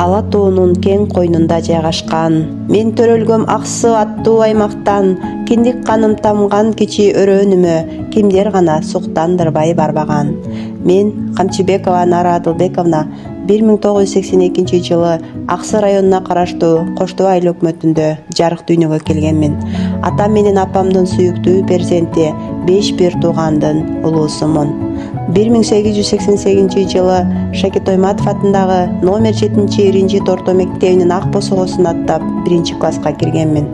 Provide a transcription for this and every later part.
Ала тоонун кең койнунда жайгашкан. Мен төрөлгөм аксы аттуу аймактан, киндик каным тамган кичи өрөөнүмө кимдер гана суктандырбай барбаган. Мен Камчыбекова Нара Адылбековна 1982 жылы Аксы районуна караштуу Коштоо айыл өкмөтүндө жарык дүйнөгө келгенмин. Атам менен апамдын сүйүктүү перзенти 5 бир туугандын улуусумун. 1888 жылы Шакит Тойматов атындагы номер 7-1 орто мектебинин ак босогосун аттап 1-класска киргенмин.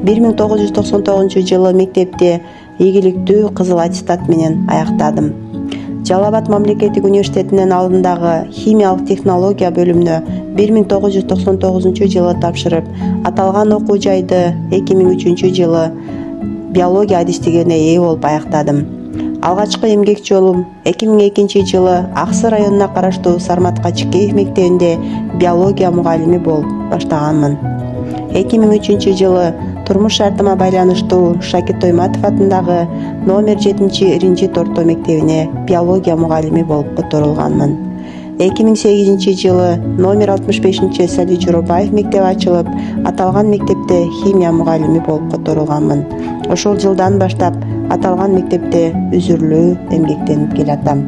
1999 жылы мектепти ийгиликтүү кызыл аттестат менен аяктадым. Жалал Абад мамлекеттик университетинин алдындагы химиялык технология бөлүмүнө 1999 жылы тапшырып, аталган окуу жайды 2003 жылы биология адистигине ээ болуп аяктадым. Алгачкы эмгек жолум 2002 жылы Аксы районуна караштуу Сармат Качыкеев мектебинде биология мугалими болуп баштаганмын. 2003 жылы турмуш шартыма байланыштуу Шакит Тойматов атындагы номер 7-1 орто мектебине биология мугалими болуп которулганмын. 2008 жылы номер 65 Сали Журобаев мектеби ачылып, аталган мектепте химия мугалими болуп которулганмын. Ошол жылдан баштап аталган мектепте үзүрлүү эмгектенип келатам.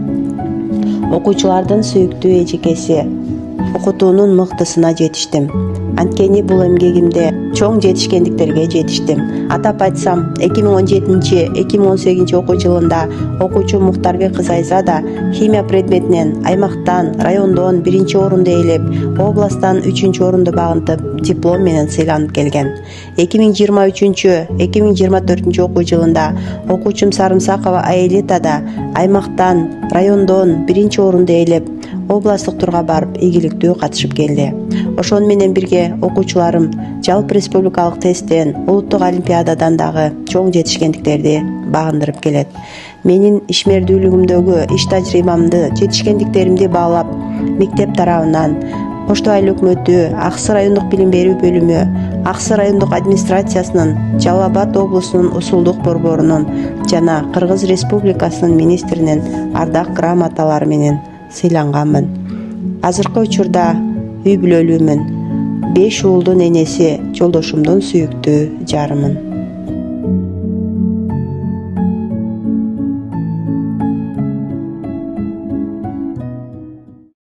Окуучулардын сүйүктүү эжекеси, окутуунун мыктысына жетиштим. Анткени бул эмгегимде чоң жетишкендиктерге жетиштим. Атап айтсам, 2017-2018 окуу жылында окуучу Муктарбек Кызайза да химия предметинен аймактан, райондон 1-орунду ээлеп, областтан 3-орунду багынтып, диплом менен сыйланып келген. 2023-2024 окуу жылында окуучум Сарымсакова Аэлита да аймактан, райондон 1-орунду ээлеп, областтык турга барып ийгиликтүү катышып келди. Ошону менен бирге окуучуларым жалпы республикалык тесттен, улуттук олимпиададан дагы чоң жетишкендиктерди багындырып келет. Менин ишмердүүлүгүмдөгү иш тажрыйбамды, жетишкендиктеримди баалап, мектеп тарабынан Коштоо айыл өкмөтү, Аксы райондук билим берүү бөлүмү, Аксы райондук администрациясынын, Жалал Абад облусунун усулдук борборунун жана Кыргыз Республикасынын министринин ардак грамоталары менен сыйланганмын. Азыркы учурда үй бүлөлүүмүн. 5 уулдун энеси, жолдошумдун сүйүктүү жарымын.